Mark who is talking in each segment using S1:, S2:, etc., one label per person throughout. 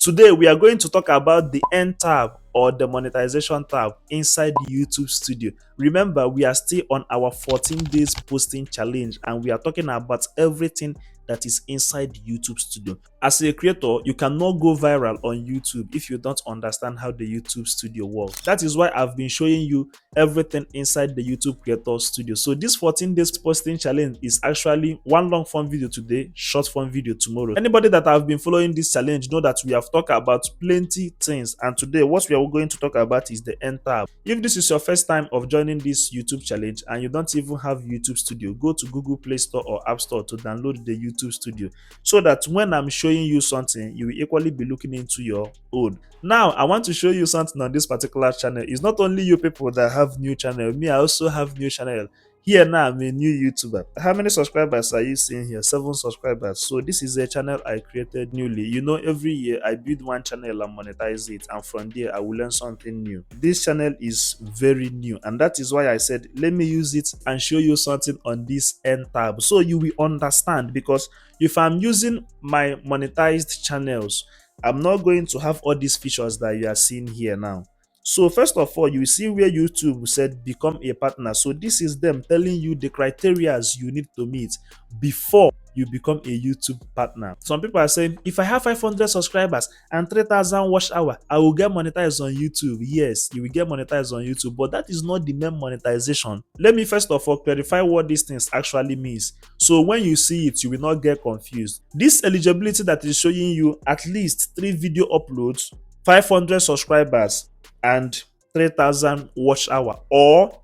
S1: Today, we are going to talk about the end tab or the monetization tab inside the YouTube studio. Remember, we are still on our 14 days posting challenge and we are talking about everything that is inside the YouTube studio. As a creator, you cannot go viral on YouTube if you don't understand how the YouTube studio works. That is why I've been showing you everything inside the YouTube creator studio. So this 14 days posting challenge is actually one long form video today, short form video tomorrow. Anybody that have been following this challenge know that we have talked about plenty things, and today what we are going to talk about is the end tab. If this is your first time of joining this YouTube challenge and you don't even have YouTube studio, go to Google Play Store or App Store to download the YouTube studio so that when I'm showing you something, you will equally be looking into your own. Now, I want to show you something on this particular channel. It's not only you people that have new channel. Me, I also have new channel. Here now, I'm a new YouTuber. How many subscribers are you seeing here? 7 subscribers. So this is a channel I created newly. You know, every year I build one channel and monetize it, and from there I will learn something new. This channel is very new, and that is why I said let me use it and show you something on this end tab so you will understand. Because if I'm using my monetized channels, I'm not going to have all these features that you are seeing here now. So first of all, you see where YouTube said become a partner. So this is them telling you the criteria you need to meet before you become a YouTube partner. Some people are saying, if I have 500 subscribers and 3,000 watch hour, I will get monetized on YouTube. Yes, you will get monetized on YouTube, but that is not the main monetization. Let me first of all clarify what these things actually means. So when you see it, you will not get confused. This eligibility that is showing you at least 3 video uploads, 500 subscribers, and 3,000 watch hour, or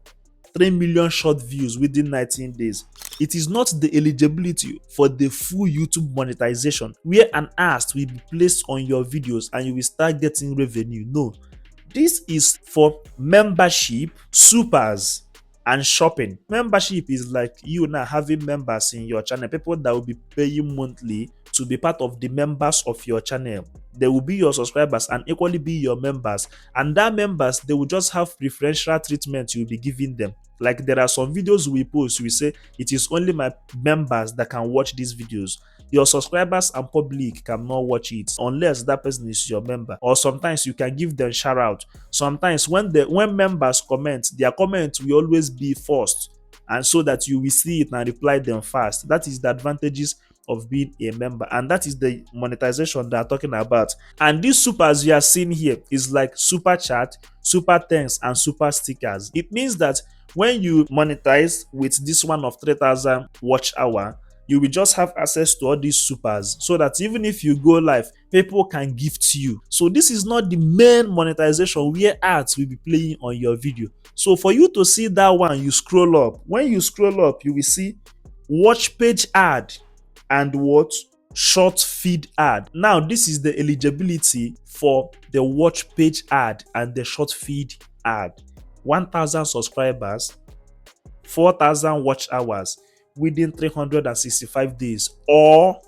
S1: 3 million short views within 19 days. It is not the eligibility for the full YouTube monetization where an ask will be placed on your videos and you will start getting revenue. No, this is for membership, supers, and shopping. Membership is like you now having members in your channel, people that will be paying monthly to be part of the members of your channel. They will be your subscribers and equally be your members, and that members, they will just have preferential treatment you'll be giving them. Like there are some videos we post, we say it is only my members that can watch these videos. Your subscribers and public cannot watch it unless that person is your member. Or sometimes you can give them shout out. Sometimes when members comment, their comment will always be first, and so that you will see it and reply them fast. That is the advantages of being a member, and that is the monetization they are talking about. And these supers you are seeing here is like super chat, super thanks, and super stickers. It means that when you monetize with this one of 3,000 watch hour, you will just have access to all these supers, so that even if you go live, people can gift you. So this is not the main monetization where ads will be playing on your video. So for you to see that one, you scroll up. When you scroll up, you will see watch page ad and what short feed ad. Now this is the eligibility for the watch page ad and the short feed ad. 1,000 subscribers, 4,000 watch hours within 365 days, or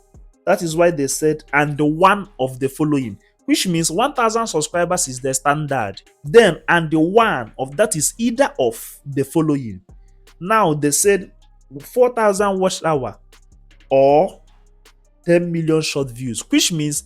S1: that is why they said and the one of the following, which means 1,000 subscribers is the standard, then and the one of that is either of the following. Now they said 4,000 watch hour or 10 million short views, which means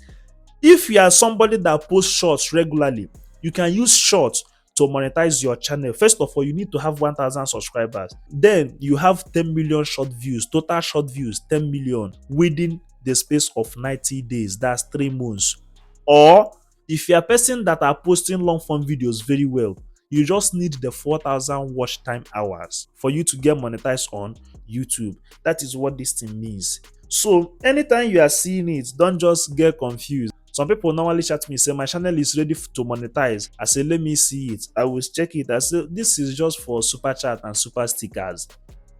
S1: if you are somebody that posts shorts regularly, you can use shorts to monetize your channel. First of all, you need to have 1,000 subscribers. Then you have 10 million short views, total short views 10 million within the space of 90 days. That's 3 months. Or if you are a person that are posting long form videos very well, you just need the 4,000 watch time hours for you to get monetized on YouTube. That is what this thing means. So anytime you are seeing it, don't just get confused. Some people normally chat me, say my channel is ready to monetize. I say let me see it. I will check it. I say this is just for super chat and super stickers.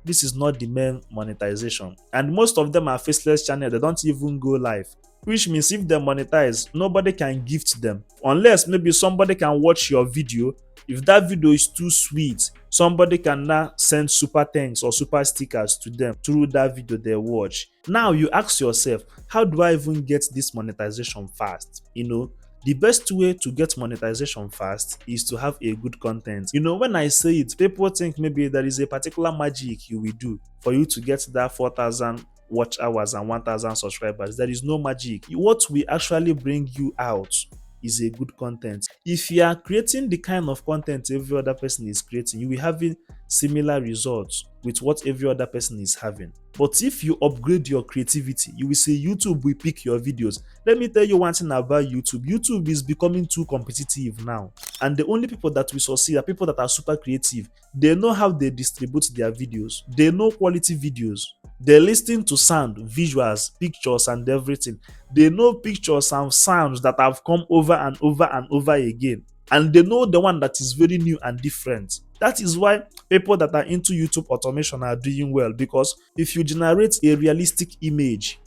S1: This is not the main monetization. And most of them are faceless channels. They don't even go live. Which means if they monetize, nobody can gift them. Unless maybe somebody can watch your video. If that video is too sweet, somebody can now send super thanks or super stickers to them through that video they watch. Now you ask yourself, how do I even get this monetization fast? You know, the best way to get monetization fast is to have a good content. You know, when I say it, people think maybe there is a particular magic you will do for you to get that 4,000 watch hours and 1,000 subscribers. There is no magic. What will actually bring you out is a good content. If you are creating the kind of content every other person is creating, you will having similar results with what every other person is having. But if you upgrade your creativity, you will see YouTube will pick your videos. Let me tell you one thing about YouTube. YouTube is becoming too competitive now. And the only people that will succeed are people that are super creative. They know how they distribute their videos. They know quality videos. They listen to sound, visuals, pictures, and everything. They know pictures and sounds that have come over and over and over again. And they know the one that is very new and different. That is why people that are into YouTube automation are doing well, because if you generate a realistic image,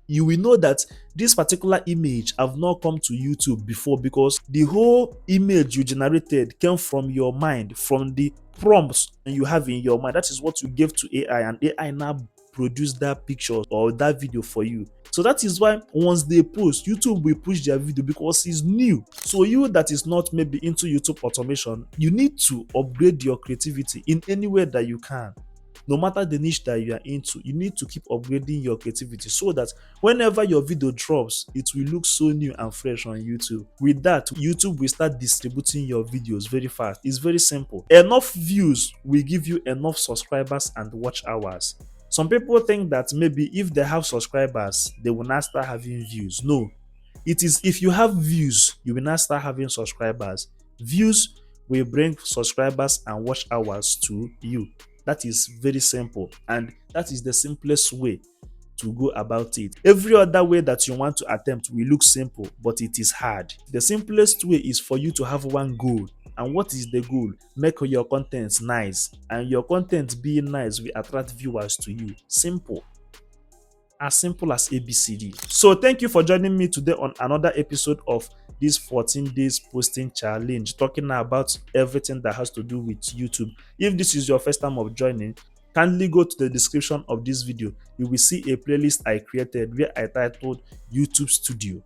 S1: you will know that this particular image have not come to YouTube before, because the whole image you generated came from your mind, from the prompts you have in your mind. That is what you gave to AI, and AI now produce that picture or that video for you. So that is why once they post, YouTube will push their video because it's new. So you that is not maybe into YouTube automation, you need to upgrade your creativity in any way that you can. No matter the niche that you are into, you need to keep upgrading your creativity so that whenever your video drops, it will look so new and fresh on YouTube. With that, YouTube will start distributing your videos very fast. It's very simple. Enough views will give you enough subscribers and watch hours. Some people think that maybe if they have subscribers, they will not start having views. No, it is if you have views, you will not start having subscribers. Views will bring subscribers and watch hours to you. That is very simple, and that is the simplest way to go about it. Every other way that you want to attempt will look simple, but it is hard. The simplest way is for you to have one goal. And what is the goal? Make your content nice, and your content being nice will attract viewers to you. Simple. As simple as ABCD. So thank you for joining me today on another episode of this 14 days posting challenge, talking about everything that has to do with YouTube. If this is your first time of joining, kindly go to the description of this video. You will see a playlist I created where I titled YouTube Studio,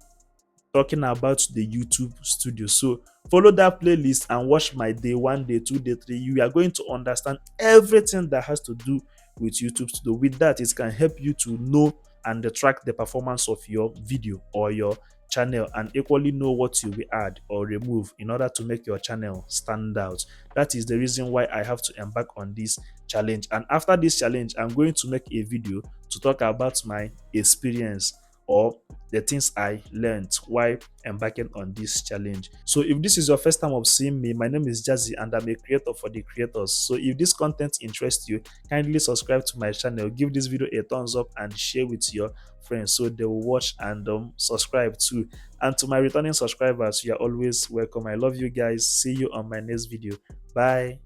S1: talking about the YouTube studio. So follow that playlist and watch my day 1, day 2, day 3. You are going to understand everything that has to do with YouTube studio. With that, it can help you to know and track the performance of your video or your channel, and equally know what you will add or remove in order to make your channel stand out. That is the reason why I have to embark on this challenge. And after this challenge, I'm going to make a video to talk about my experience or the things I learned while embarking on this challenge. So if this is your first time of seeing me, my name is Jazzy and I'm a creator for the creators. So if this content interests you, kindly subscribe to my channel, give this video a thumbs up and share with your friends so they will watch and subscribe too. And to my returning subscribers, you are always welcome. I love you guys. See you on my next video. Bye.